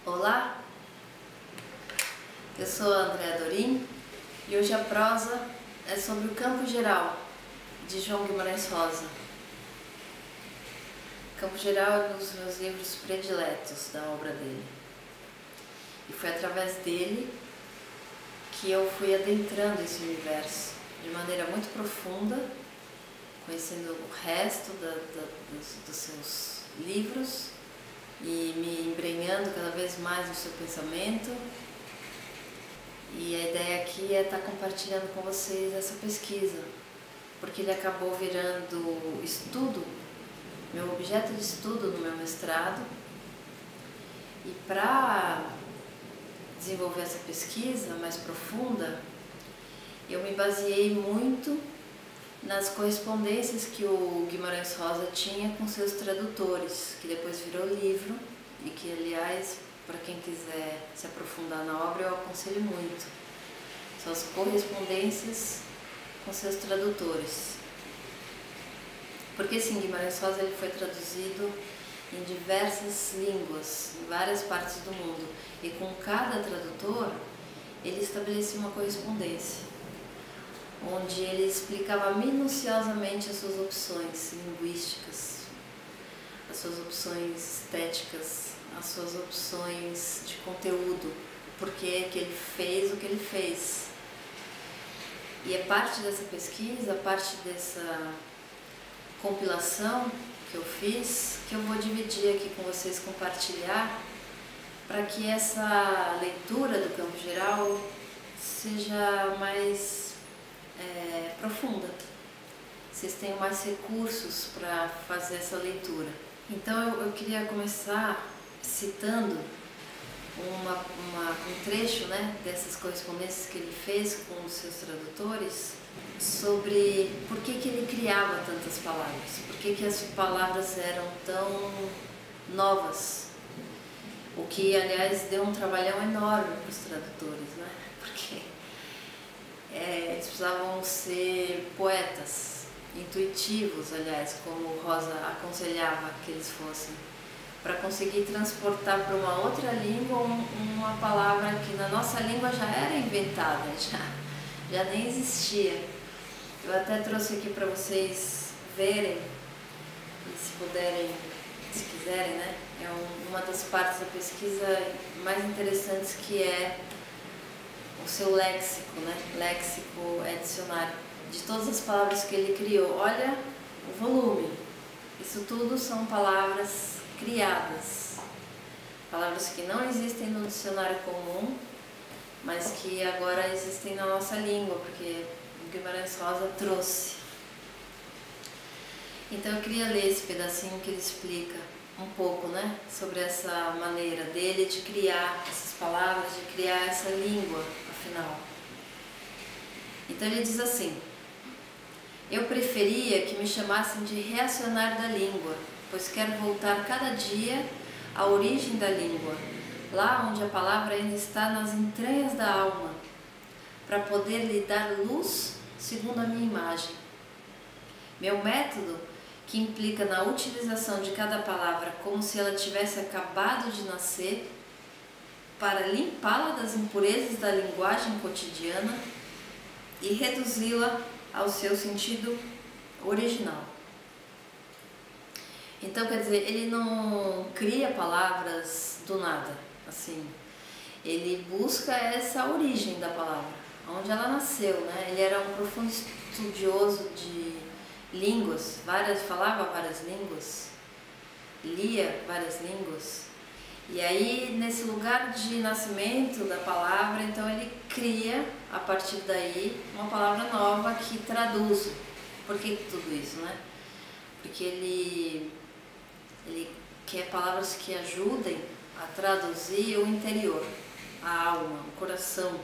Olá, eu sou a Andréa Dorim e hoje a prosa é sobre o Campo Geral, de João Guimarães Rosa. Campo Geral é um dos meus livros prediletos da obra dele. E foi através dele que eu fui adentrando esse universo de maneira muito profunda, conhecendo o resto dos seus livros e me embrenhando cada vez mais no seu pensamento. E a ideia aqui é estar compartilhando com vocês essa pesquisa, porque ele acabou virando estudo, meu objeto de estudo no meu mestrado. E para desenvolver essa pesquisa mais profunda, eu me baseei muito nas correspondências que o Guimarães Rosa tinha com seus tradutores, que depois virou livro e que, aliás, para quem quiser se aprofundar na obra, eu aconselho muito. São as correspondências com seus tradutores. Porque, sim, Guimarães Rosa ele foi traduzido em diversas línguas, em várias partes do mundo, e com cada tradutor ele estabelecia uma correspondência, onde ele explicava minuciosamente as suas opções linguísticas, as suas opções estéticas, as suas opções de conteúdo, por que ele fez o que ele fez. E é parte dessa pesquisa, parte dessa compilação que eu fiz, que eu vou dividir aqui com vocês, compartilhar, para que essa leitura do Campo Geral seja mais profunda. Vocês tenham mais recursos para fazer essa leitura. Então eu queria começar citando um trecho, né, dessas correspondências que ele fez com os seus tradutores, sobre por que ele criava tantas palavras, por que as palavras eram tão novas, o que, aliás, deu um trabalhão enorme para os tradutores, né, porque eles precisavam ser poetas, intuitivos, aliás, como Rosa aconselhava que eles fossem, para conseguir transportar para uma outra língua uma palavra que na nossa língua já era inventada, já nem existia. Eu até trouxe aqui para vocês verem, e se puderem, se quiserem, né? É uma das partes da pesquisa mais interessantes, que é o seu léxico, né? Léxico é dicionário de todas as palavras que ele criou. Olha o volume. Isso tudo são palavras criadas, palavras que não existem no dicionário comum, mas que agora existem na nossa língua, porque o Guimarães Rosa trouxe. Então eu queria ler esse pedacinho que ele explica um pouco, né, sobre essa maneira dele de criar essas palavras, de criar essa língua, afinal. Então ele diz assim: eu preferia que me chamassem de reacionário da língua, pois quero voltar cada dia à origem da língua, lá onde a palavra ainda está nas entranhas da alma, para poder lhe dar luz segundo a minha imagem. Meu método, que implica na utilização de cada palavra como se ela tivesse acabado de nascer, para limpá-la das impurezas da linguagem cotidiana e reduzi-la ao seu sentido original. Então, quer dizer, ele não cria palavras do nada, assim. Ele busca essa origem da palavra, onde ela nasceu, né? Ele era um profundo estudioso de línguas, falava várias línguas, lia várias línguas. E aí, nesse lugar de nascimento da palavra, então ele cria, a partir daí, uma palavra nova que traduz. Por que tudo isso, né? Porque ele quer palavras que ajudem a traduzir o interior, a alma, o coração,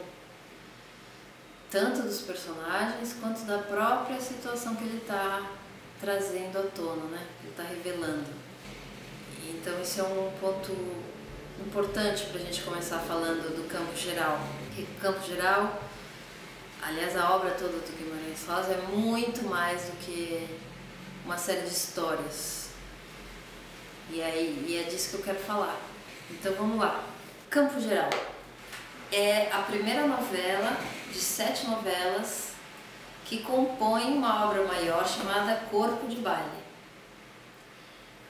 tanto dos personagens quanto da própria situação que ele está trazendo à tona, né? Ele está revelando. Então esse é um ponto importante para a gente começar falando do campo geral. Porque campo geral, Aliás, a obra toda do Guimarães Rosa é muito mais do que uma série de histórias. E é disso que eu quero falar. Então vamos lá. Campo Geral é a primeira novela de 7 novelas que compõem uma obra maior chamada Corpo de Baile.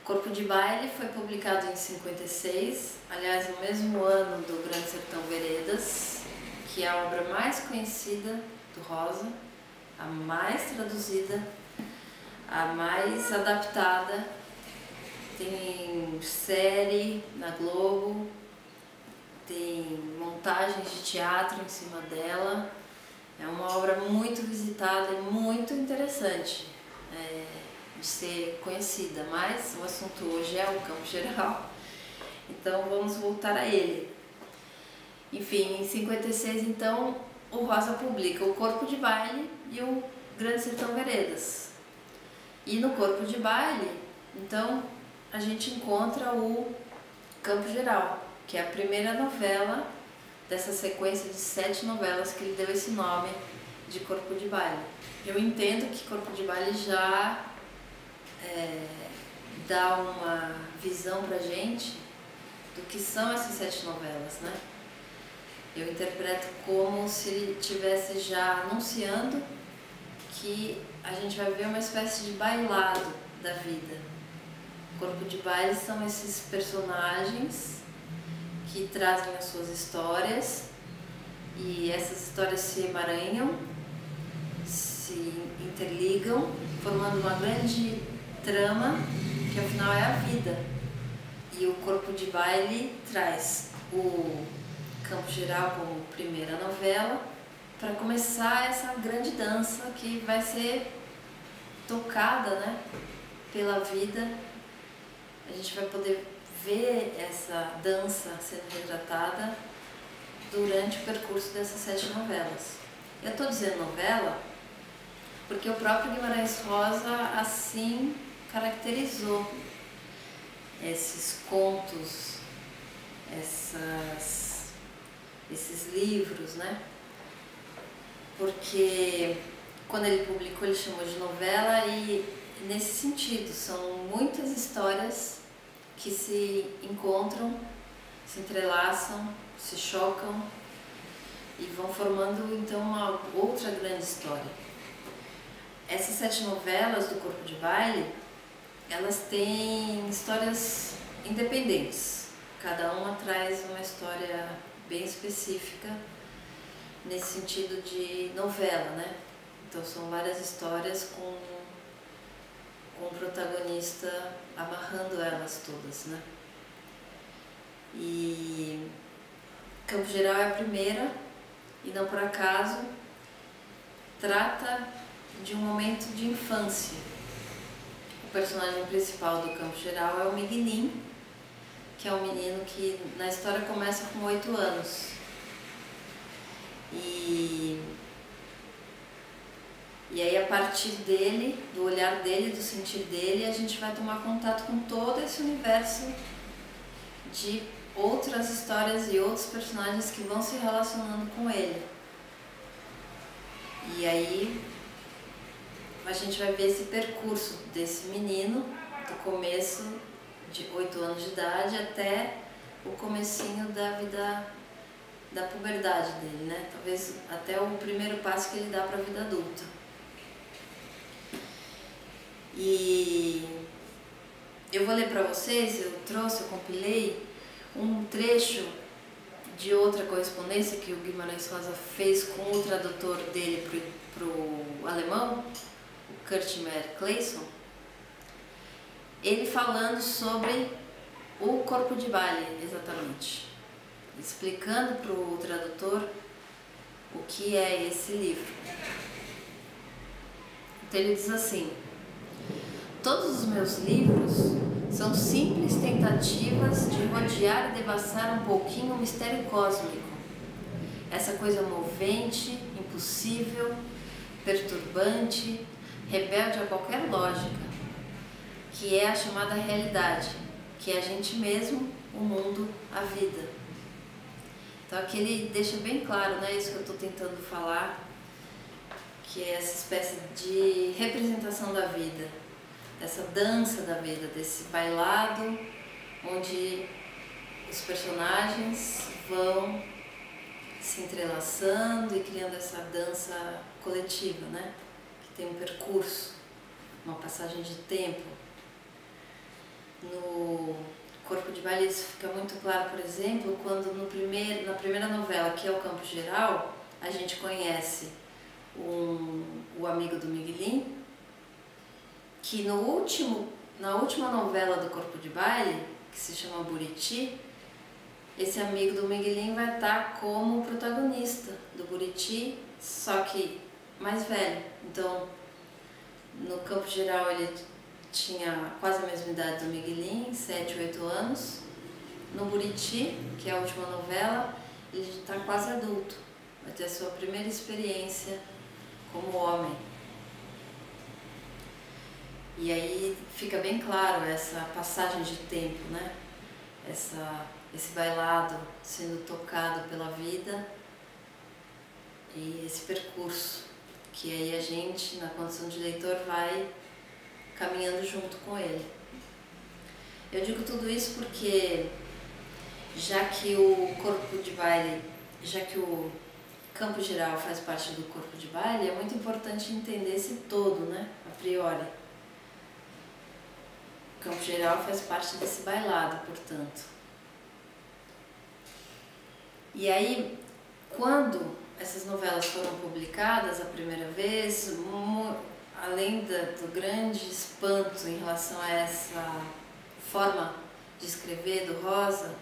Corpo de Baile foi publicado em 56, aliás, no mesmo ano do Grande Sertão Veredas, que é a obra mais conhecida do Rosa, a mais traduzida, a mais adaptada. Tem série na Globo, tem montagens de teatro em cima dela. É uma obra muito visitada e muito interessante de ser conhecida, mas o assunto hoje é o Campo Geral, então vamos voltar a ele. Enfim, em 56, então, o Rosa publica o Corpo de Baile e o Grande Sertão Veredas. E no Corpo de Baile, então, a gente encontra o Campo Geral, que é a primeira novela dessa sequência de 7 novelas que ele deu esse nome de Corpo de Baile. Eu entendo que Corpo de Baile já dá uma visão pra gente do que são essas 7 novelas, né? Eu interpreto como se ele estivesse já anunciando que a gente vai ver uma espécie de bailado da vida. Corpo de Baile são esses personagens que trazem as suas histórias e essas histórias se emaranham, se interligam, formando uma grande trama que afinal é a vida. E o Corpo de Baile traz o Campo Geral como primeira novela para começar essa grande dança que vai ser tocada, né, pela vida. A gente vai poder ver essa dança sendo retratada durante o percurso dessas 7 novelas. Eu estou dizendo novela porque o próprio Guimarães Rosa assim caracterizou esses contos, esses livros, né? Porque quando ele publicou ele chamou de novela e nesse sentido são muitas histórias que se encontram, se entrelaçam, se chocam e vão formando então uma outra grande história. Essas 7 novelas do Corpo de Baile, elas têm histórias independentes. Cada uma traz uma história bem específica nesse sentido de novela, né? Então são várias histórias com o protagonista amarrando elas todas, né? E Campo Geral é a primeira e não por acaso trata de um momento de infância. O personagem principal do Campo Geral é o Miguelinho, que é um menino que na história começa com 8 anos. E aí a partir dele, do olhar dele, do sentir dele, a gente vai tomar contato com todo esse universo de outras histórias e outros personagens que vão se relacionando com ele. E aí a gente vai ver esse percurso desse menino, do começo de 8 anos de idade até o comecinho da vida, da puberdade dele, né? Talvez até o primeiro passo que ele dá para a vida adulta. E eu vou ler para vocês, eu compilei um trecho de outra correspondência que o Guimarães Rosa fez com o tradutor dele para o alemão, o Kurt Meyer Clayson, ele falando sobre o Corpo de Baile, exatamente, explicando para o tradutor o que é esse livro. Então ele diz assim: todos os meus livros são simples tentativas de rodear e devassar um pouquinho o mistério cósmico, essa coisa movente, impossível, perturbante, rebelde a qualquer lógica, que é a chamada realidade, que é a gente mesmo, o mundo, a vida. Então aqui ele deixa bem claro, né, isso que eu estou tentando falar, que é essa espécie de representação da vida, dessa dança da vida, desse bailado onde os personagens vão se entrelaçando e criando essa dança coletiva, né? Que tem um percurso, uma passagem de tempo. No Corpo de Baile isso fica muito claro, por exemplo, quando na primeira novela, que é o Campo Geral, a gente conhece o amigo do Miguelim, que na última novela do Corpo de Baile, que se chama Buriti, esse amigo do Miguelim vai estar como protagonista do Buriti, só que mais velho. Então, no Campo Geral ele tinha quase a mesma idade do Miguelim, 7, 8 anos. No Buriti, que é a última novela, ele está quase adulto, vai ter a sua primeira experiência como homem. E aí fica bem claro essa passagem de tempo, né? Esse bailado sendo tocado pela vida e esse percurso que aí a gente, na condição de leitor, vai caminhando junto com ele. Eu digo tudo isso porque, já que o Campo Geral faz parte do Corpo de Baile, é muito importante entender esse todo, né? A priori. O Campo Geral faz parte desse bailado, portanto. E aí, quando essas novelas foram publicadas a primeira vez, além do grande espanto em relação a essa forma de escrever do Rosa,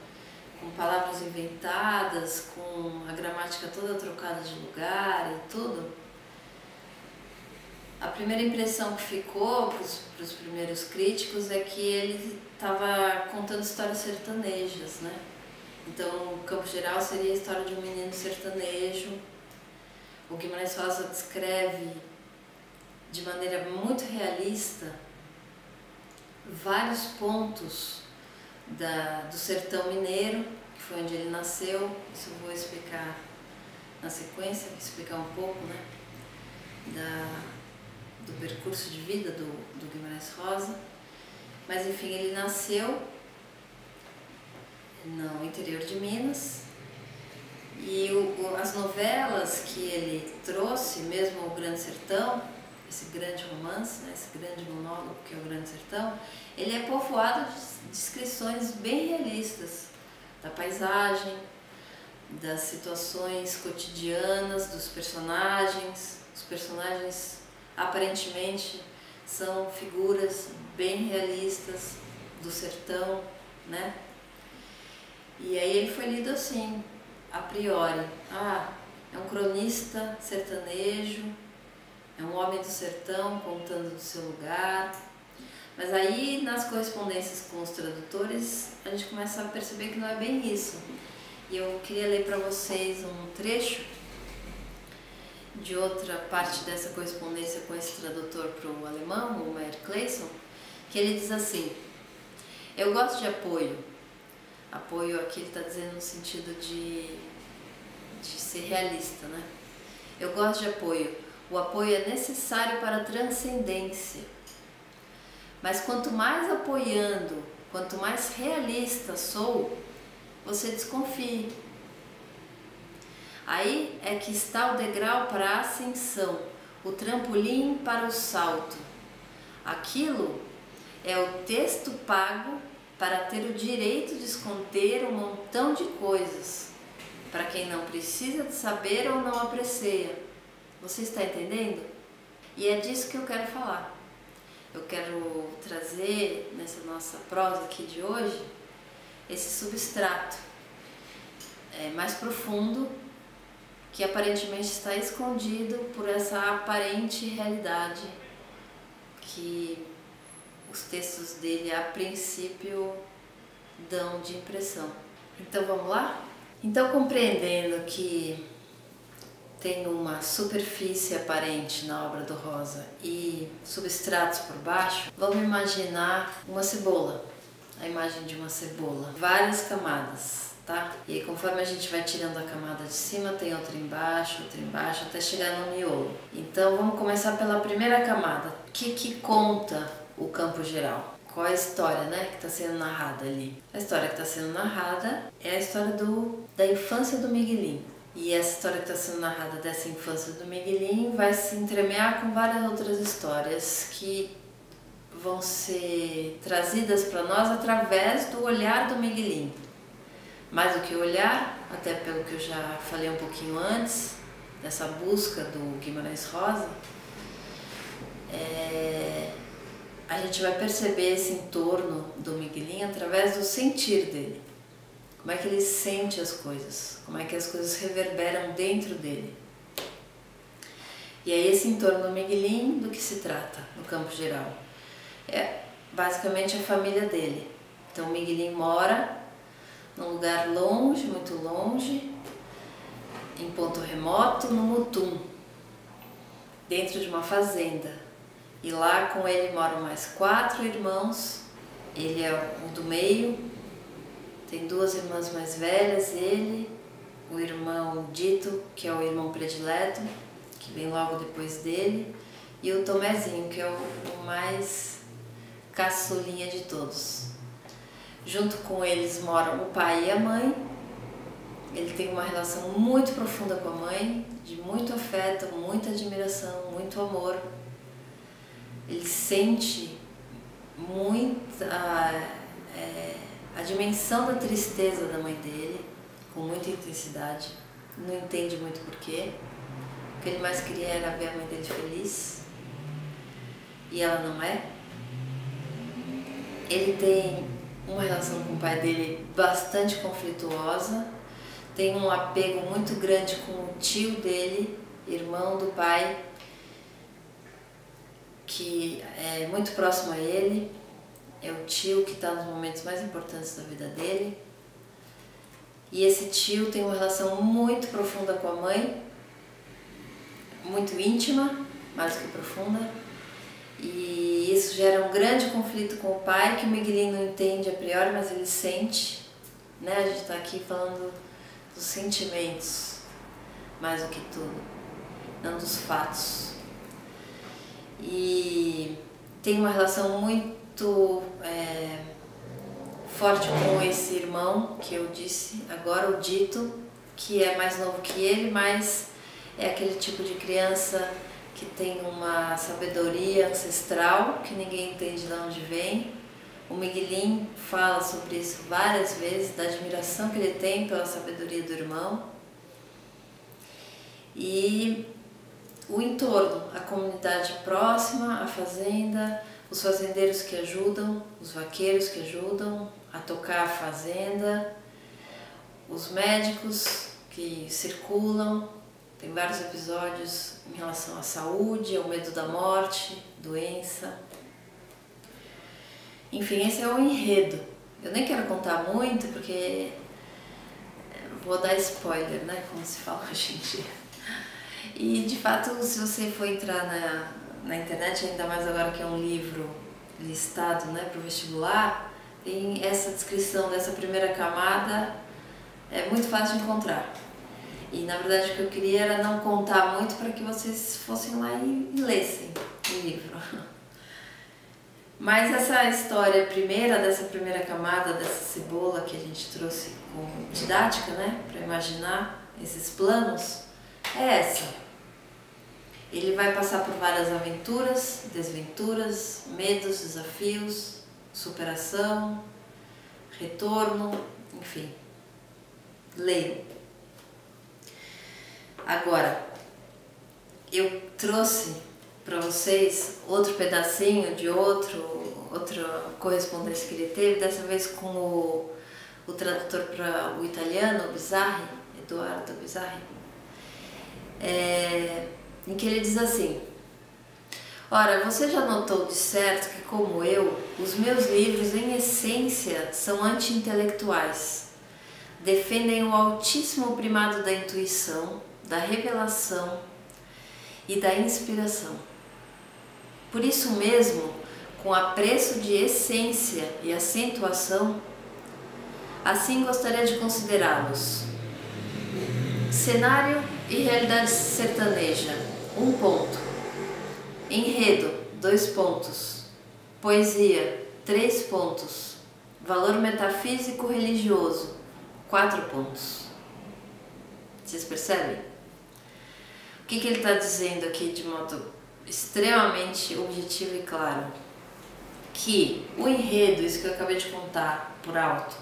com palavras inventadas, com a gramática toda trocada de lugar e tudo, a primeira impressão que ficou para os primeiros críticos é que ele estava contando histórias sertanejas, né? Então, o Campo Geral seria a história de um menino sertanejo. O Guimarães Rosa descreve de maneira muito realista vários pontos do sertão mineiro, que foi onde ele nasceu. Isso eu vou explicar na sequência, explicar um pouco, né, do percurso de vida do Guimarães Rosa. Mas enfim, ele nasceu no interior de Minas e as novelas que ele trouxe, mesmo o Grande Sertão, esse grande romance, né, esse grande monólogo que é o Grande Sertão, ele é povoado de descrições bem realistas da paisagem, das situações cotidianas dos personagens. Os personagens aparentemente são figuras bem realistas do sertão, né? E aí ele foi lido assim, a priori. É um cronista sertanejo, é um homem do sertão contando do seu lugar. Mas aí, nas correspondências com os tradutores, a gente começa a perceber que não é bem isso. E eu queria ler para vocês um trecho de outra parte dessa correspondência com esse tradutor para o alemão, o Meyer Clayson, que ele diz assim: eu gosto de apoio. Apoio aqui ele está dizendo no sentido de ser realista, né? Eu gosto de apoio. O apoio é necessário para a transcendência. Mas quanto mais apoiando, quanto mais realista sou, você desconfie. Aí é que está o degrau para a ascensão, o trampolim para o salto. Aquilo é o texto pago para ter o direito de esconder um montão de coisas, para quem não precisa de saber ou não aprecia. Você está entendendo? E é disso que eu quero falar. Eu quero trazer nessa nossa prosa aqui de hoje esse substrato mais profundo que aparentemente está escondido por essa aparente realidade que os textos dele a princípio dão de impressão. Então vamos lá? Então, compreendendo que tem uma superfície aparente na obra do Rosa e substratos por baixo, vamos imaginar uma cebola, a imagem de uma cebola, várias camadas, tá? E aí, conforme a gente vai tirando a camada de cima, tem outra embaixo, até chegar no miolo. Então vamos começar pela primeira camada. O que conta o campo geral? Qual é a história, né, que está sendo narrada ali? A história que está sendo narrada é a história da infância do Miguelinho. E essa história que está sendo narrada dessa infância do Miguelinho vai se entremear com várias outras histórias que vão ser trazidas para nós através do olhar do Miguelinho. Mais do que olhar, até pelo que eu já falei um pouquinho antes, dessa busca do Guimarães Rosa, a gente vai perceber esse entorno do Miguelinho através do sentir dele. Como é que ele sente as coisas, como é que as coisas reverberam dentro dele. E é esse entorno do Miguelinho do que se trata, no campo geral. É basicamente a família dele. Então o Miguelinho mora num lugar longe, muito longe, em ponto remoto, no Mutum, dentro de uma fazenda. E lá com ele moram mais 4 irmãos, ele é o do meio, tem 2 irmãs mais velhas, ele, o irmão Dito, que é o irmão predileto, que vem logo depois dele, e o Tomezinho, que é o mais caçulinha de todos. Junto com eles moram o pai e a mãe. Ele tem uma relação muito profunda com a mãe, de muito afeto, muita admiração, muito amor. Ele sente muito a dimensão da tristeza da mãe dele, com muita intensidade. Não entende muito porquê. O que ele mais queria era ver a mãe dele feliz. E ela não é. Ele tem uma relação com o pai dele bastante conflituosa, tem um apego muito grande com o tio dele, irmão do pai, que é muito próximo a ele, é o tio que está nos momentos mais importantes da vida dele. E esse tio tem uma relação muito profunda com a mãe, muito íntima, mais do que profunda. E isso gera um grande conflito com o pai, que o Miguelinho não entende a priori, mas ele sente, né? A gente está aqui falando dos sentimentos, mais do que tudo, não dos fatos. E tem uma relação muito forte com esse irmão, que eu disse agora, o Dito, que é mais novo que ele, mas é aquele tipo de criança que tem uma sabedoria ancestral que ninguém entende de onde vem. O Miguelinho fala sobre isso várias vezes, da admiração que ele tem pela sabedoria do irmão. E o entorno, a comunidade próxima, a fazenda, os fazendeiros que ajudam, os vaqueiros que ajudam a tocar a fazenda, os médicos que circulam. Tem vários episódios em relação à saúde, ao medo da morte, doença. Enfim, esse é o enredo. Eu nem quero contar muito porque vou dar spoiler, né? Como se fala hoje em dia. E de fato, se você for entrar na internet, ainda mais agora que é um livro listado, né, para o vestibular, tem essa descrição dessa primeira camada, é muito fácil de encontrar. E na verdade o que eu queria era não contar muito para que vocês fossem lá e lessem o livro. Mas essa história primeira, dessa primeira camada, dessa cebola que a gente trouxe como didática, né, para imaginar esses planos, é essa. Ele vai passar por várias aventuras, desventuras, medos, desafios, superação, retorno, enfim. Leiam. Agora, eu trouxe para vocês outro pedacinho de outra correspondência que ele teve, dessa vez com o tradutor para o italiano, o Bizzarri, Edoardo Bizzarri, em que ele diz assim: ora, você já notou de certo que, como eu, os meus livros em essência são anti-intelectuais, defendem o altíssimo primado da intuição, da revelação e da inspiração. Por isso mesmo, com apreço de essência e acentuação, Assim gostaria de considerá-los. Cenário e realidade sertaneja, 1 ponto. Enredo, 2 pontos. Poesia, 3 pontos. Valor metafísico religioso, 4 pontos. Vocês percebem? O que ele está dizendo aqui de modo extremamente objetivo e claro? Que o enredo, isso que eu acabei de contar por alto,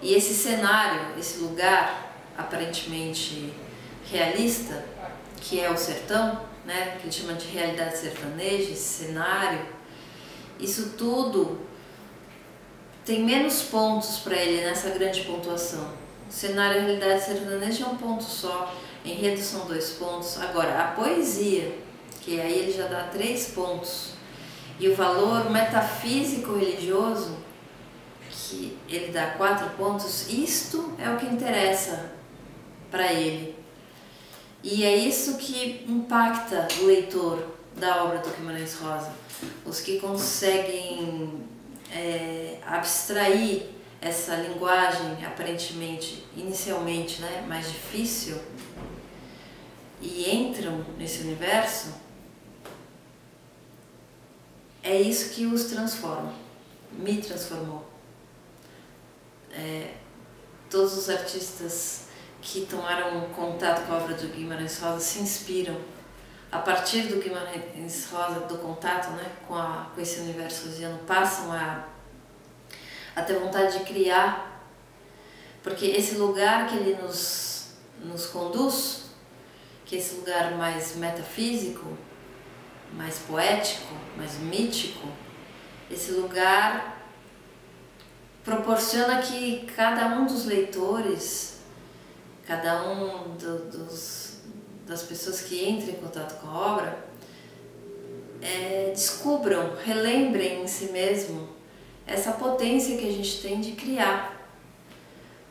e esse cenário, esse lugar aparentemente realista, que é o sertão, né, que ele chama de realidade sertaneja, esse cenário, isso tudo tem menos pontos para ele nessa grande pontuação. O cenário e a realidade sertaneja é 1 ponto só, enredo são 2 pontos. Agora, a poesia, que aí ele já dá 3 pontos, e o valor metafísico religioso, que ele dá 4 pontos, isto é o que interessa para ele. E é isso que impacta o leitor da obra do Guimarães Rosa. Os que conseguem abstrair essa linguagem aparentemente, inicialmente, né, mais difícil, e entram nesse universo, é isso que os transforma, me transformou. Todos os artistas que tomaram contato com a obra do Guimarães Rosa se inspiram a partir do Guimarães Rosa, do contato, né, com esse universo rosiano, passam a ter vontade de criar, porque esse lugar que ele nos conduz, que é esse lugar mais metafísico, mais poético, mais mítico, esse lugar proporciona que cada um dos leitores, cada um das pessoas que entram em contato com a obra, descubram, relembrem em si mesmo essa potência que a gente tem de criar.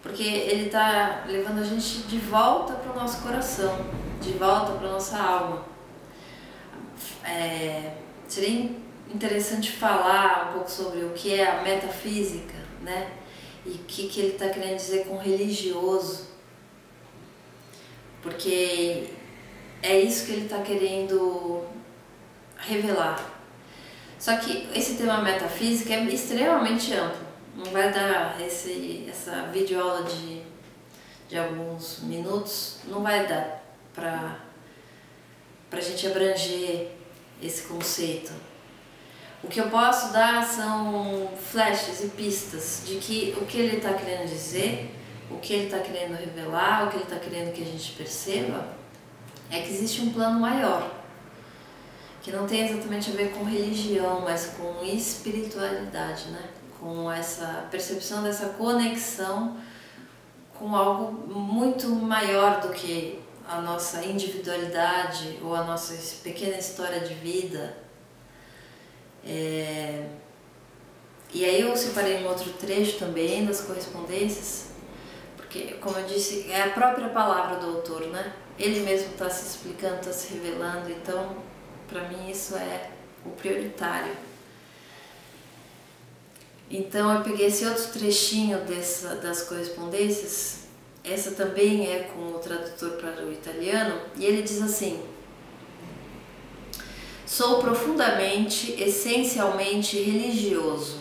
Porque ele está levando a gente de volta para o nosso coração, de volta para a nossa alma. Seria interessante falar um pouco sobre o que é a metafísica, né? E o que ele está querendo dizer com religioso. Porque é isso que ele está querendo revelar. Só que esse tema metafísica é extremamente amplo. Não vai dar essa videoaula de alguns minutos, não vai dar para a gente abranger esse conceito. O que eu posso dar são flashes e pistas de que o que ele está querendo dizer, o que ele está querendo revelar, o que ele está querendo que a gente perceba, é que existe um plano maior, que não tem exatamente a ver com religião, mas com espiritualidade, né? Com essa percepção dessa conexão com algo muito maior do que a nossa individualidade ou a nossa pequena história de vida. E aí eu separei um outro trecho também das correspondências, porque, como eu disse, é a própria palavra do autor, né? Ele mesmo está se explicando, está se revelando, então, para mim, isso é o prioritário. Então, eu peguei esse outro trechinho das correspondências, essa também é com o tradutor para o italiano, e ele diz assim: sou profundamente, essencialmente religioso,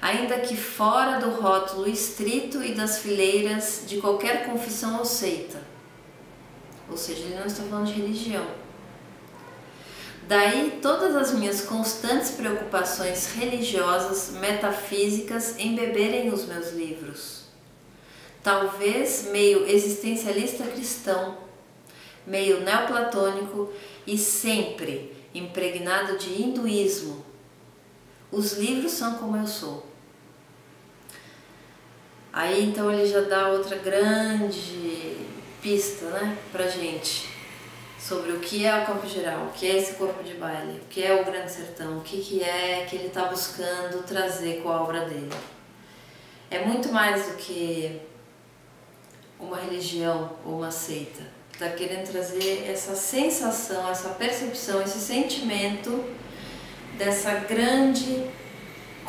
ainda que fora do rótulo estrito e das fileiras de qualquer confissão ou seita. Ou seja, ele não está falando de religião. Daí todas as minhas constantes preocupações religiosas, metafísicas, embeberem os meus livros. Talvez meio existencialista cristão, meio neoplatônico e sempre impregnado de hinduísmo. Os livros são como eu sou. Aí então ele já dá outra grande pista, né, pra gente sobre o que é o Campo Geral, o que é esse corpo de baile, o que é o Grande Sertão, o que é que ele está buscando trazer com a obra dele. É muito mais do que uma religião ou uma seita. Está querendo trazer essa sensação, essa percepção, esse sentimento dessa grande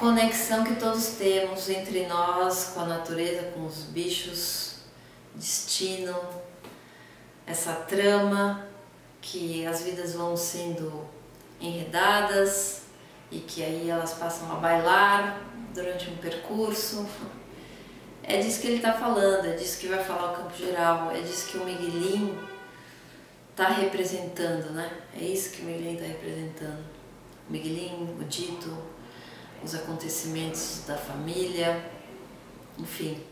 conexão que todos temos entre nós, com a natureza, com os bichos, destino, essa trama que as vidas vão sendo enredadas e que aí elas passam a bailar durante um percurso. É disso que ele está falando, é disso que vai falar o campo geral, é disso que o Miguelinho está representando, né? É isso que o Miguelinho está representando. O Miguelinho, o dito, os acontecimentos da família, enfim.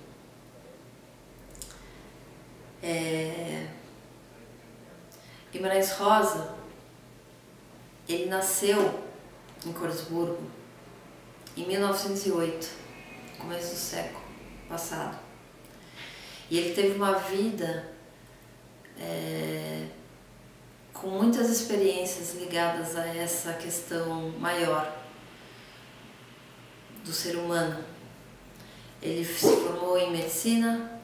Guimarães Rosa, ele nasceu em Corsburgo em 1908, começo do século passado. E ele teve uma vida com muitas experiências ligadas a essa questão maior do ser humano. Ele se formou em medicina,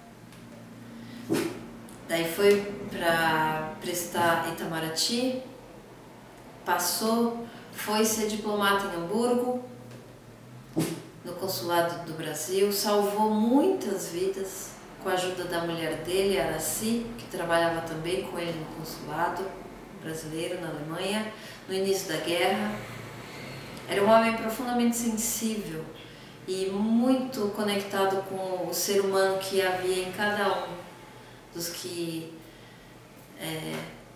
daí foi para prestar Itamaraty, foi ser diplomata em Hamburgo, no consulado do Brasil, salvou muitas vidas com a ajuda da mulher dele, Araci, que trabalhava também com ele no consulado brasileiro na Alemanha, no início da guerra. Era um homem profundamente sensível e muito conectado com o ser humano que havia em cada um dos que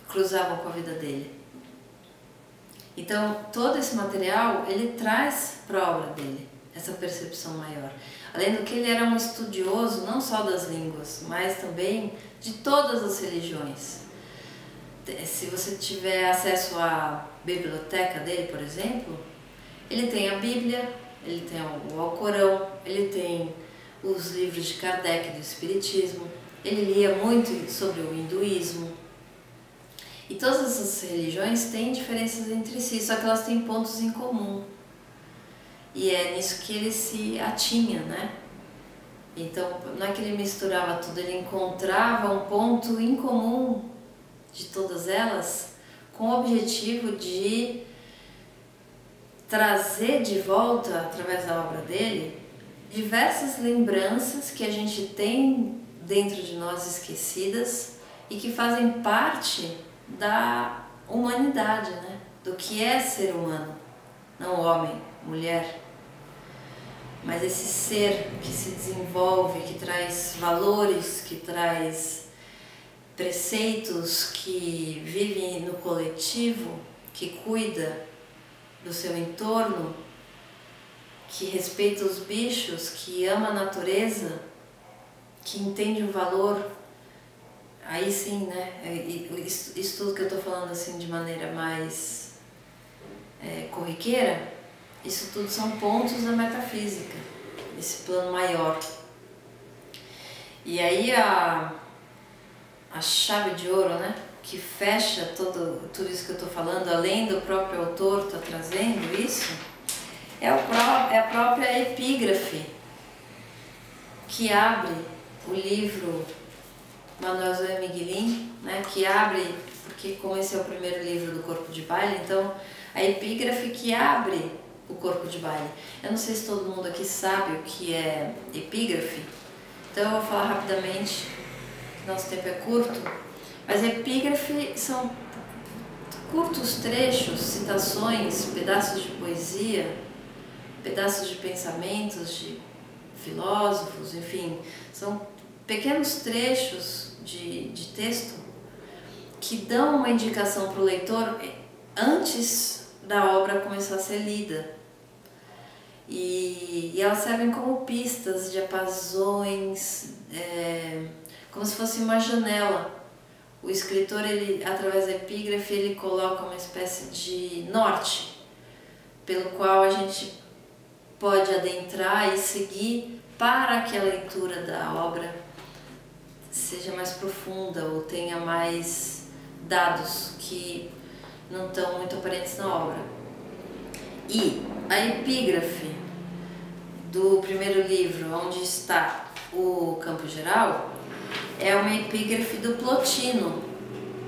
cruzavam com a vida dele. Então, todo esse material, ele traz para a obra dele essa percepção maior. Além do que ele era um estudioso não só das línguas, mas também de todas as religiões. Se você tiver acesso à biblioteca dele, por exemplo, ele tem a Bíblia, ele tem o Alcorão, ele tem os livros de Kardec do Espiritismo, ele lia muito sobre o hinduísmo. E todas essas religiões têm diferenças entre si, só que elas têm pontos em comum. E é nisso que ele se atinha, né? Então, não é que ele misturava tudo, ele encontrava um ponto em comum de todas elas com o objetivo de trazer de volta, através da obra dele, diversas lembranças que a gente tem dentro de nós esquecidas e que fazem parte da humanidade, né? Do que é ser humano, não homem, mulher, mas esse ser que se desenvolve, que traz valores, que traz preceitos, que vive no coletivo, que cuida do seu entorno, que respeita os bichos, que ama a natureza, que entende o valor. Aí sim, né, isso tudo que eu estou falando assim de maneira mais corriqueira, isso tudo são pontos da metafísica, esse plano maior. E aí a chave de ouro, né, que fecha tudo isso que eu estou falando, além do próprio autor estar trazendo isso, é a própria epígrafe que abre o livro Manuel Zoe Miguelin, né, que abre, porque como esse é o primeiro livro do Corpo de Baile, então a epígrafe que abre o Corpo de Baile. Eu não sei se todo mundo aqui sabe o que é epígrafe, então eu vou falar rapidamente, que nosso tempo é curto, mas epígrafe são curtos trechos, citações, pedaços de poesia, pedaços de pensamentos de filósofos, enfim, são pequenos trechos de texto que dão uma indicação para o leitor antes da obra começar a ser lida. E elas servem como pistas, diapasões, como se fosse uma janela. O escritor, ele, através da epígrafe, ele coloca uma espécie de norte, pelo qual a gente pode adentrar e seguir para que a leitura da obra seja mais profunda ou tenha mais dados que não estão muito aparentes na obra. E a epígrafe do primeiro livro, onde está o Campo Geral, é uma epígrafe do Plotino.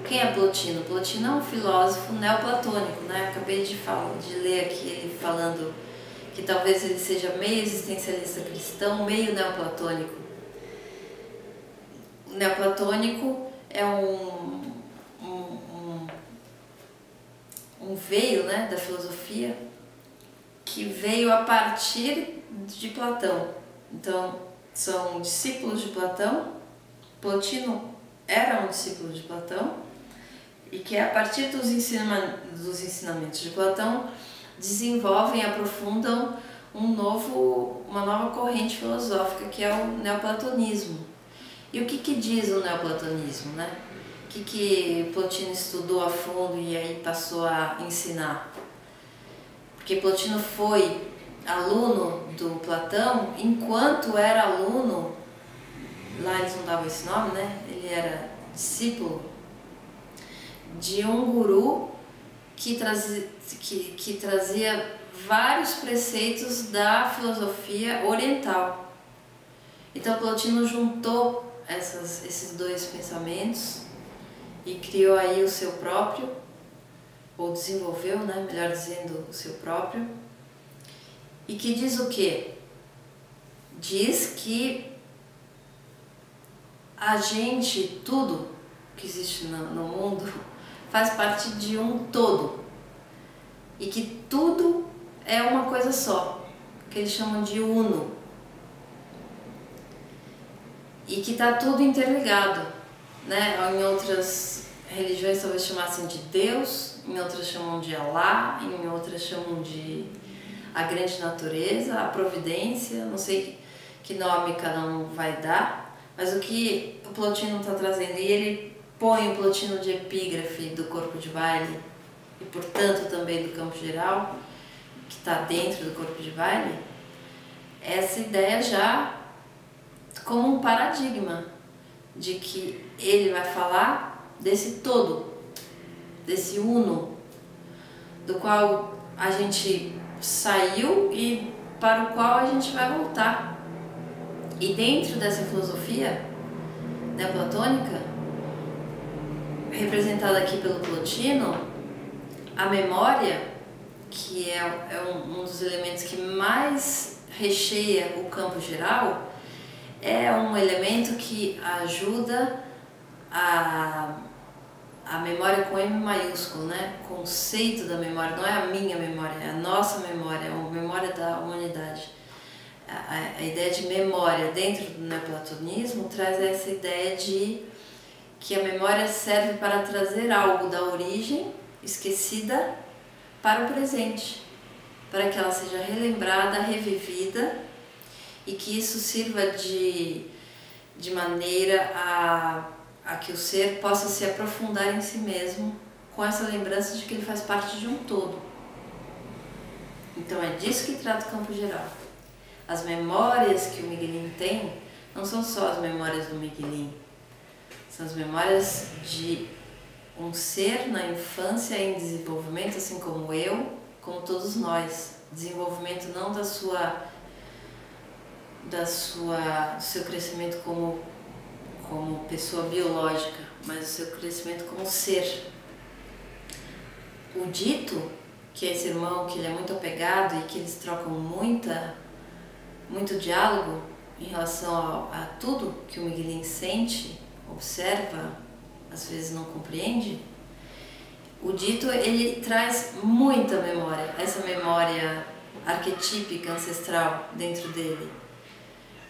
Quem é Plotino? Plotino é um filósofo neoplatônico, né? Acabei de ler aqui ele falando que talvez ele seja meio existencialista cristão, meio neoplatônico. O neoplatônico é um veio, né, da filosofia que veio a partir de Platão. Então, são discípulos de Platão. Plotino era um discípulo de Platão e que a partir dos ensinamentos de Platão desenvolvem, aprofundam uma nova corrente filosófica, que é o neoplatonismo. E o que diz o neoplatonismo, né? O que Plotino estudou a fundo e aí passou a ensinar? Porque Plotino foi aluno do Platão, enquanto era aluno, lá eles não davam esse nome, né? Ele era discípulo de um guru que trazia vários preceitos da filosofia oriental. Então Plotino juntou esses dois pensamentos e criou aí o seu próprio, ou desenvolveu, né, melhor dizendo, o seu próprio, e que diz o quê? Diz que a gente, tudo que existe no mundo, faz parte de um todo, e que tudo é uma coisa só, que eles chamam de uno, e que está tudo interligado, né? Em outras religiões talvez chamassem de Deus, em outras chamam de Alá, em outras chamam de a grande natureza, a providência, não sei que nome cada um vai dar, mas o que o Plotino está trazendo, e ele põe o Plotino de epígrafe do corpo de baile, e portanto também do campo geral, que está dentro do corpo de baile, essa ideia já como um paradigma de que ele vai falar desse todo, desse uno, do qual a gente saiu e para o qual a gente vai voltar. E dentro dessa filosofia neoplatônica, representada aqui pelo Plotino, a memória, que é um dos elementos que mais recheia o campo geral, é um elemento que ajuda a memória com M maiúsculo, né? O conceito da memória, não é a minha memória, é a nossa memória, é a memória da humanidade. A ideia de memória dentro do neoplatonismo traz essa ideia de que a memória serve para trazer algo da origem esquecida para o presente, para que ela seja relembrada, revivida, e que isso sirva de maneira a que o ser possa se aprofundar em si mesmo com essa lembrança de que ele faz parte de um todo. Então é disso que trata o campo geral. As memórias que o Miguelin tem não são só as memórias do Miguelin, são as memórias de um ser na infância em desenvolvimento, assim como eu, como todos nós. Desenvolvimento não do seu crescimento como pessoa biológica, mas do seu crescimento como ser. O Dito, que é esse irmão que ele é muito apegado e que eles trocam muito diálogo em relação a tudo que o Miguelin sente, observa, às vezes não compreende. O Dito, ele traz muita memória, essa memória arquetípica, ancestral dentro dele.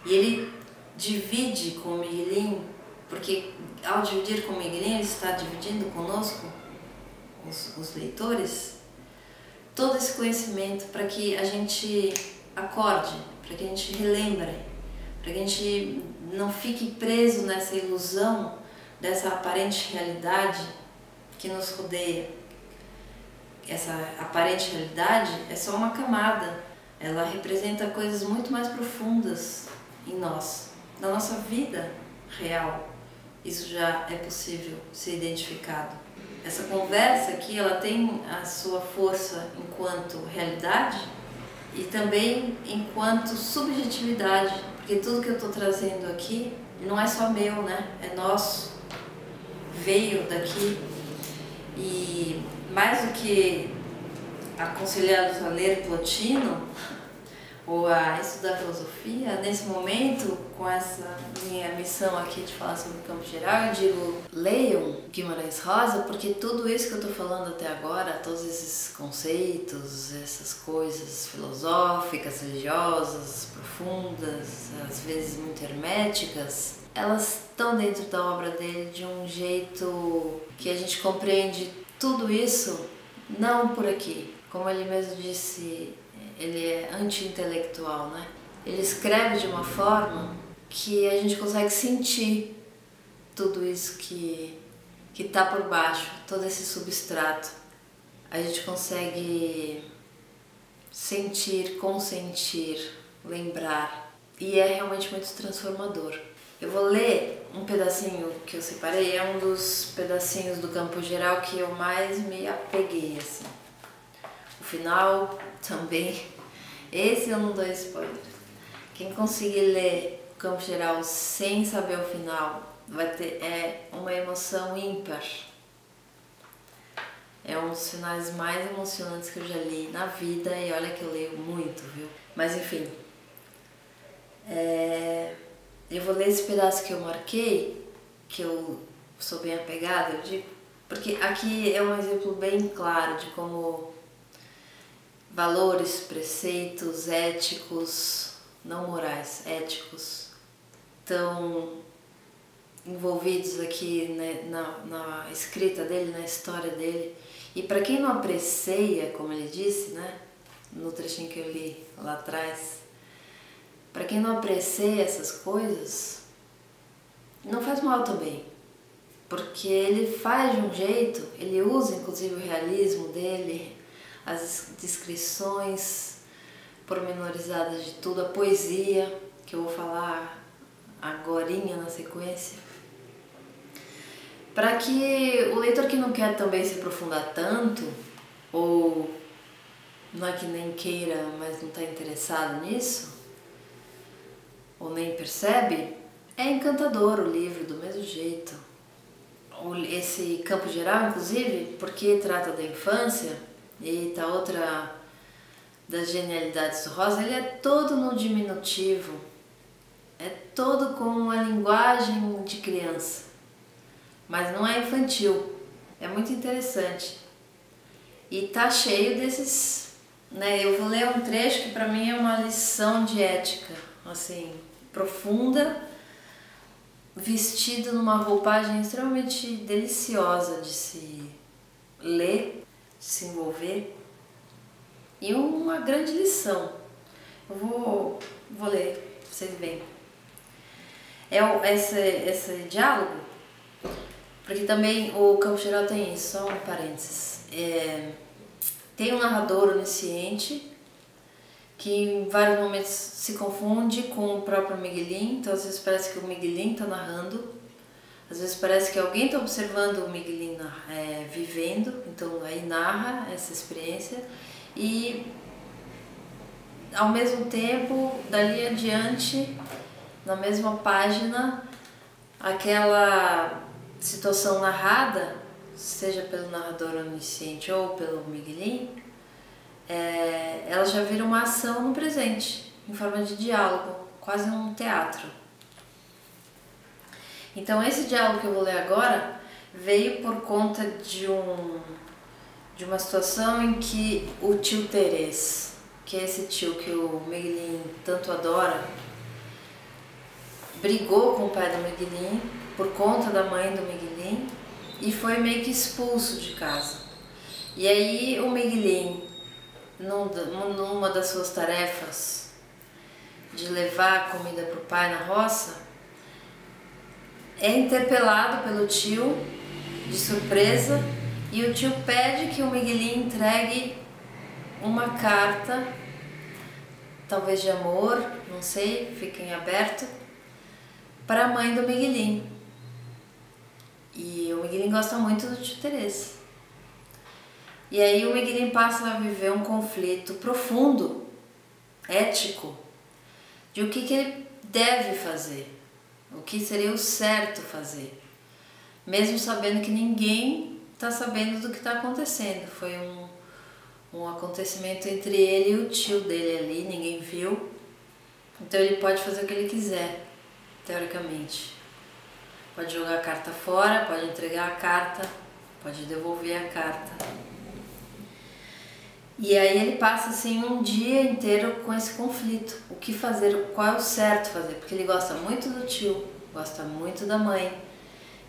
E ele divide com o Miguelin, porque ao dividir com o Miguelin, ele está dividindo conosco, os leitores, todo esse conhecimento para que a gente acorde, para que a gente relembre, para que a gente não fique preso nessa ilusão dessa aparente realidade que nos rodeia. Essa aparente realidade é só uma camada, ela representa coisas muito mais profundas em nós, na nossa vida real. Isso já é possível ser identificado. Essa conversa aqui, ela tem a sua força enquanto realidade e também enquanto subjetividade, porque tudo que eu estou trazendo aqui não é só meu, né? É nosso, veio daqui. E mais do que aconselhados a ler Plotino, ou a estudar filosofia, nesse momento, com essa minha missão aqui de falar sobre o campo geral, eu digo, leiam Guimarães Rosa, porque tudo isso que eu estou falando até agora, todos esses conceitos, essas coisas filosóficas, religiosas, profundas, às vezes muito herméticas, elas estão dentro da obra dele de um jeito que a gente compreende tudo isso não por aqui. Como ele mesmo disse, ele é anti-intelectual, né? Ele escreve de uma forma que a gente consegue sentir tudo isso que está por baixo, todo esse substrato. A gente consegue sentir, consentir, lembrar. E é realmente muito transformador. Eu vou ler um pedacinho que eu separei, é um dos pedacinhos do campo geral que eu mais me apeguei, assim. O final também, esse eu não dou spoiler. Quem conseguir ler o campo geral sem saber o final vai ter uma emoção ímpar. É um dos finais mais emocionantes que eu já li na vida e olha que eu leio muito, viu? Mas enfim, eu vou ler esse pedaço que eu marquei, que eu sou bem apegada, eu digo, porque aqui é um exemplo bem claro de como valores, preceitos éticos, não morais, éticos, estão envolvidos aqui, né, na escrita dele, na história dele. E para quem não aprecia, como ele disse, né, no trechinho que eu li lá atrás, para quem não aprecia essas coisas, não faz mal também, porque ele faz de um jeito, ele usa inclusive o realismo dele, as descrições pormenorizadas de tudo, a poesia, que eu vou falar agorinha na sequência, para que o leitor que não quer também se aprofundar tanto, ou não é que nem queira, mas não está interessado nisso, ou nem percebe, é encantador o livro do mesmo jeito. Esse campo geral, inclusive, porque trata da infância, e tá outra das genialidades do Rosa, ele é todo no diminutivo, é todo com uma linguagem de criança, mas não é infantil, é muito interessante. E tá cheio desses, né, eu vou ler um trecho que para mim é uma lição de ética, assim, profunda, vestido numa roupagem extremamente deliciosa de se ler, de se envolver, e uma grande lição. Eu vou ler, pra vocês verem. Esse diálogo, porque também o campo geral tem isso, só um parênteses. Tem um narrador onisciente que em vários momentos se confunde com o próprio Miguelín, então às vezes parece que o Miguelín está narrando, às vezes parece que alguém está observando o Miguelín vivendo, então aí narra essa experiência, e ao mesmo tempo, dali adiante, na mesma página, aquela situação narrada, seja pelo narrador onisciente ou pelo Miguelín, ela já vira uma ação no presente, em forma de diálogo, quase um teatro. Então esse diálogo que eu vou ler agora veio por conta de uma situação em que o tio Terês, que é esse tio que o Miguelín tanto adora, brigou com o pai do Miguelín por conta da mãe do Miguelín e foi meio que expulso de casa. E aí o Miguelín, numa das suas tarefas de levar a comida para o pai na roça, é interpelado pelo tio de surpresa, e o tio pede que o Miguelín entregue uma carta, talvez de amor, não sei, fica em aberto, para a mãe do Miguelín. E o Miguelín gosta muito do tio Terês. E aí o Miguelín passa a viver um conflito profundo, ético, de o que ele deve fazer, o que seria o certo fazer, mesmo sabendo que ninguém está sabendo do que está acontecendo. Foi um acontecimento entre ele e o tio dele ali, ninguém viu. Então ele pode fazer o que ele quiser, teoricamente. Pode jogar a carta fora, pode entregar a carta, pode devolver a carta. E aí ele passa assim um dia inteiro com esse conflito. O que fazer, qual é o certo fazer? Porque ele gosta muito do tio, gosta muito da mãe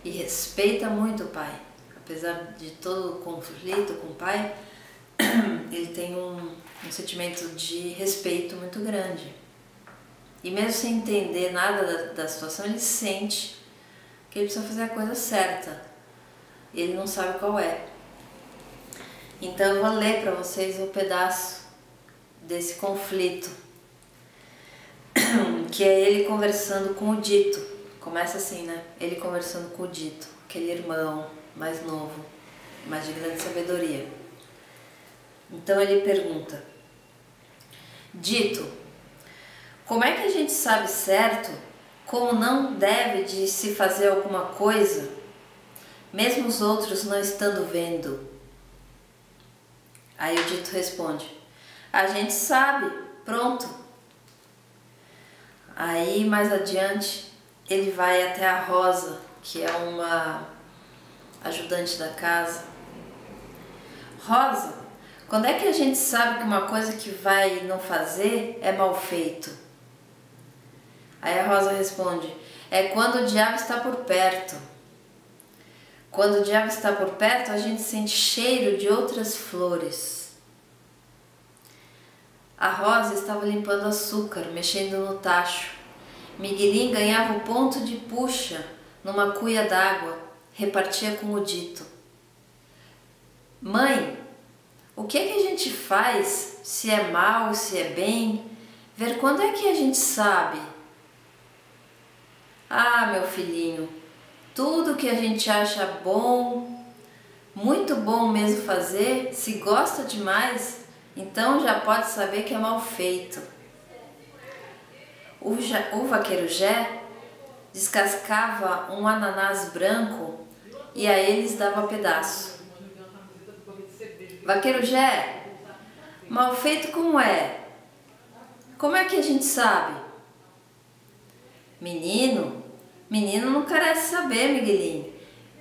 e respeita muito o pai. Apesar de todo o conflito com o pai, ele tem um sentimento de respeito muito grande. E mesmo sem entender nada da situação, ele sente que ele precisa fazer a coisa certa. E ele não sabe qual é. Então eu vou ler para vocês um pedaço desse conflito, que é ele conversando com o Dito. Começa assim, né? Ele conversando com o Dito, aquele irmão mais novo, mas de grande sabedoria. Então ele pergunta: Dito, como é que a gente sabe certo como não deve de se fazer alguma coisa, mesmo os outros não estando vendo? Aí o Dito responde: a gente sabe, pronto. Aí mais adiante ele vai até a Rosa, que é uma ajudante da casa. Rosa, quando é que a gente sabe que uma coisa que vai não fazer é mal feito? Aí a Rosa responde: é quando o diabo está por perto. Quando o diabo está por perto, a gente sente cheiro de outras flores. A Rosa estava limpando açúcar, mexendo no tacho. Miguelinho ganhava o ponto de puxa numa cuia d'água, repartia com o Dito. Mãe, o que é que a gente faz, se é mal, se é bem? Ver quando é que a gente sabe? Ah, meu filhinho, tudo que a gente acha bom, muito bom mesmo fazer, se gosta demais, então já pode saber que é mal feito. O vaqueiro Jé descascava um ananás branco e a eles dava pedaço. Vaqueiro Jé, mal feito como é? Como é que a gente sabe? Menino não carece saber, Miguelinho.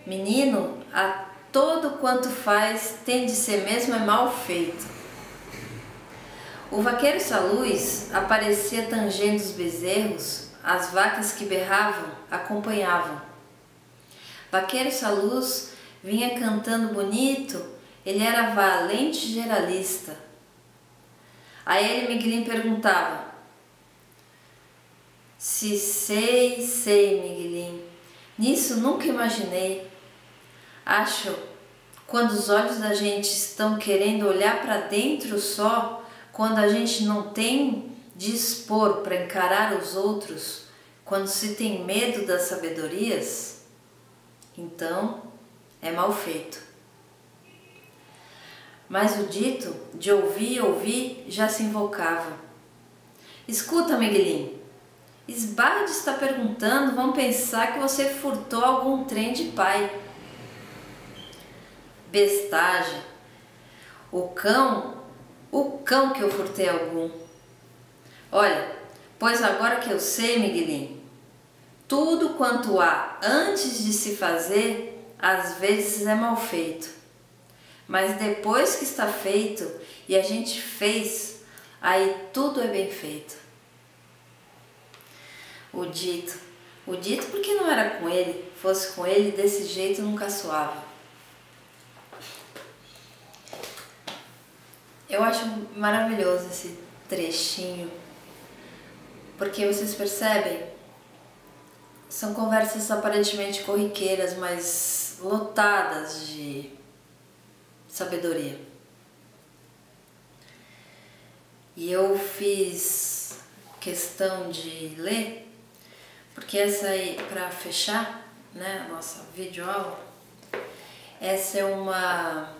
Menino, a todo quanto faz tem de ser mesmo é mal feito. O vaqueiro Saluz aparecia tangendo os bezerros, as vacas que berravam acompanhavam. Vaqueiro Saluz vinha cantando bonito, ele era valente geralista. Aí ele, Miguelinho, perguntava: se sei, Miguelinho, nisso nunca imaginei. Acho, quando os olhos da gente estão querendo olhar para dentro só, quando a gente não tem de expor para encarar os outros, quando se tem medo das sabedorias, então é mal feito. Mas o Dito, de ouvir, já se invocava. Escuta, Miguelinho, esbarra de estar perguntando, vão pensar que você furtou algum trem de pai. Bestagem. O cão que eu furtei algum. Olha, pois agora que eu sei, Miguelinho, tudo quanto há antes de se fazer, às vezes é mal feito. Mas depois que está feito e a gente fez, aí tudo é bem feito. O dito porque não era com ele, fosse com ele desse jeito não caçoava. Eu acho maravilhoso esse trechinho, porque vocês percebem, são conversas aparentemente corriqueiras, mas lotadas de sabedoria. E eu fiz questão de ler, porque essa aí, para fechar, né, a nossa videoaula, essa é uma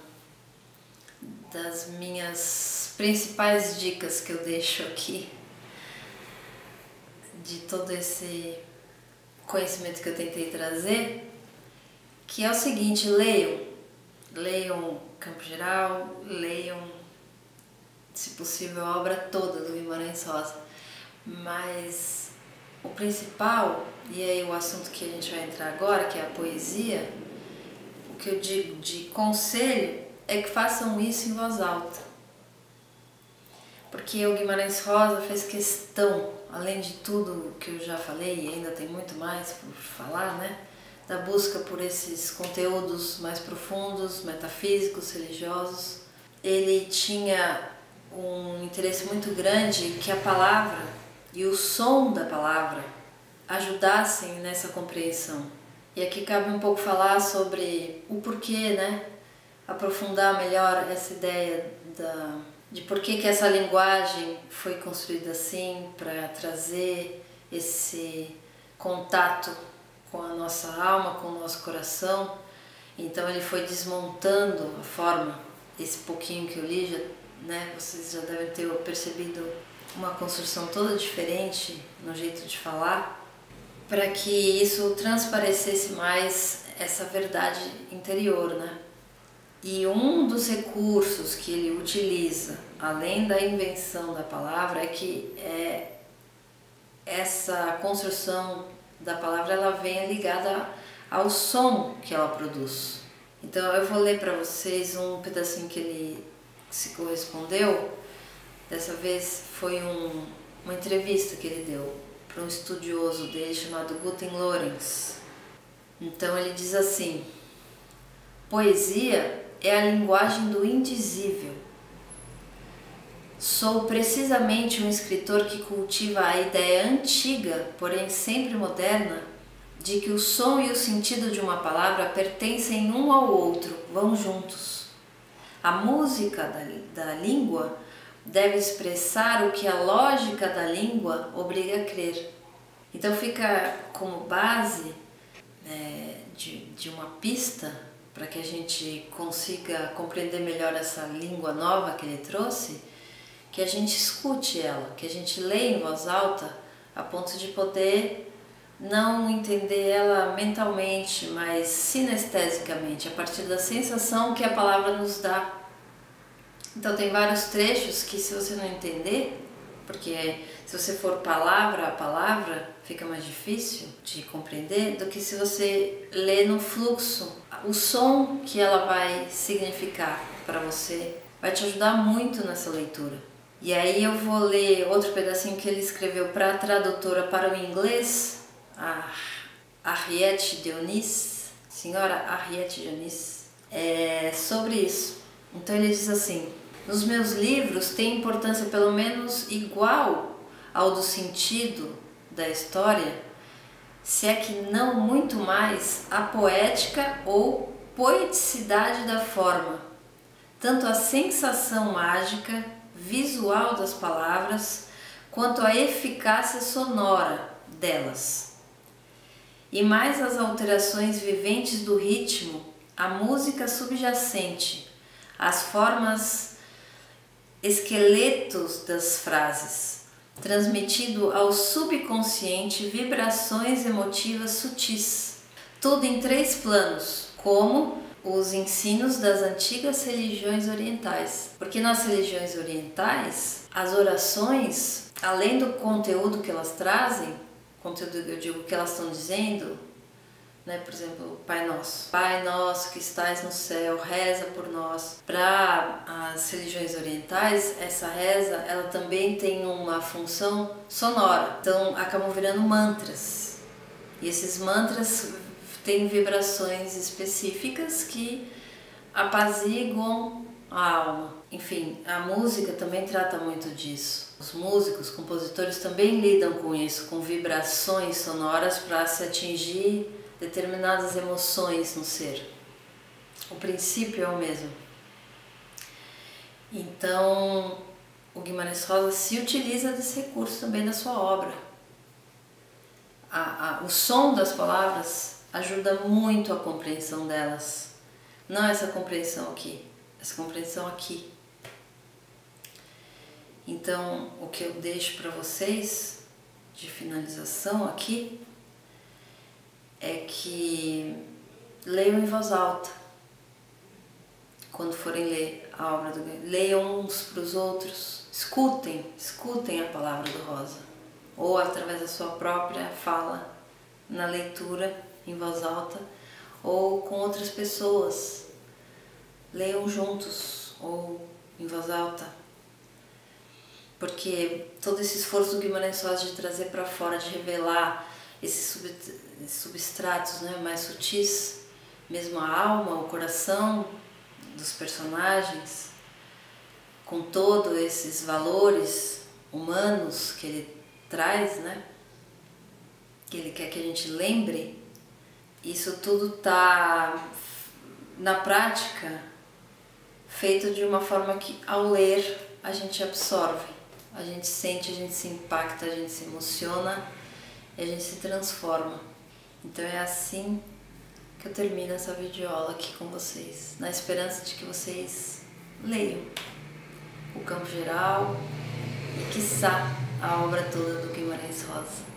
das minhas principais dicas que eu deixo aqui, de todo esse conhecimento que eu tentei trazer, que é o seguinte: leiam Campo Geral, leiam se possível, a obra toda do Guimarães Rosa. Mas o principal, e aí o assunto que a gente vai entrar agora, que é a poesia, o que eu digo de conselho é que façam isso em voz alta. Porque o Guimarães Rosa fez questão, além de tudo que eu já falei, e ainda tem muito mais por falar, né? Da busca por esses conteúdos mais profundos, metafísicos, religiosos. Ele tinha um interesse muito grande que a palavra e o som da palavra ajudassem nessa compreensão. E aqui cabe um pouco falar sobre o porquê, né? Aprofundar melhor essa ideia de por que essa linguagem foi construída assim, para trazer esse contato com a nossa alma, com o nosso coração. Então ele foi desmontando a forma, esse pouquinho que eu li, né, vocês já devem ter percebido uma construção toda diferente no jeito de falar, para que isso transparecesse mais essa verdade interior, né? E um dos recursos que ele utiliza, além da invenção da palavra, é que essa construção da palavra ela vem ligada ao som que ela produz. Então eu vou ler para vocês um pedacinho que ele se correspondeu. Dessa vez foi uma entrevista que ele deu para um estudioso dele chamado Gunther Lorenz. Então ele diz assim: poesia é a linguagem do indizível. Sou precisamente um escritor que cultiva a ideia antiga, porém sempre moderna, de que o som e o sentido de uma palavra pertencem um ao outro, vão juntos. A música da língua deve expressar o que a lógica da língua obriga a crer. Então fica como base de uma pista para que a gente consiga compreender melhor essa língua nova que ele trouxe, que a gente escute ela, que a gente leia em voz alta a ponto de poder não entender ela mentalmente, mas sinestesicamente, a partir da sensação que a palavra nos dá. Então tem vários trechos que, se você não entender, porque se você for palavra a palavra, fica mais difícil de compreender do que se você lê no fluxo. O som que ela vai significar para você vai te ajudar muito nessa leitura. E aí eu vou ler outro pedacinho que ele escreveu para a tradutora para o inglês, a Henriette Dionys, senhora Henriette Dionys, sobre isso. Então ele diz assim: nos meus livros tem importância pelo menos igual ao do sentido da história, se é que não muito mais, a poética ou poeticidade da forma, tanto a sensação mágica, visual das palavras, quanto a eficácia sonora delas. E mais as alterações viventes do ritmo, a música subjacente, as formas, esqueletos das frases, transmitido ao subconsciente vibrações emotivas sutis, tudo em 3 planos, como os ensinos das antigas religiões orientais. Porque nas religiões orientais, as orações, além do conteúdo que elas trazem, conteúdo eu digo que elas estão dizendo, né? Por exemplo, Pai Nosso. Pai Nosso que estais no céu, reza por nós. Para as religiões orientais, essa reza ela também tem uma função sonora. Então acabam virando mantras. E esses mantras têm vibrações específicas que apaziguam a alma. Enfim, a música também trata muito disso. Os músicos, compositores também lidam com isso, com vibrações sonoras para se atingir determinadas emoções no ser. O princípio é o mesmo. Então, o Guimarães Rosa se utiliza desse recurso também na sua obra. O som das palavras ajuda muito a compreensão delas. Não essa compreensão aqui, essa compreensão aqui. Então, o que eu deixo para vocês de finalização aqui é que leiam em voz alta, quando forem ler a obra do Guimarães. Leiam uns para os outros, escutem a palavra do Rosa, ou através da sua própria fala, na leitura em voz alta, ou com outras pessoas. Leiam juntos ou em voz alta, porque todo esse esforço do Guimarães Rosa de trazer para fora, de revelar esses substratos, né, mais sutis, mesmo a alma, o coração dos personagens, com todos esses valores humanos que ele traz, né, que ele quer que a gente lembre, isso tudo está na prática feito de uma forma que ao ler a gente absorve, a gente sente, a gente se impacta, a gente se emociona e a gente se transforma. Então é assim que eu termino essa videoaula aqui com vocês, na esperança de que vocês leiam o Campo Geral e, quiçá, a obra toda do Guimarães Rosa.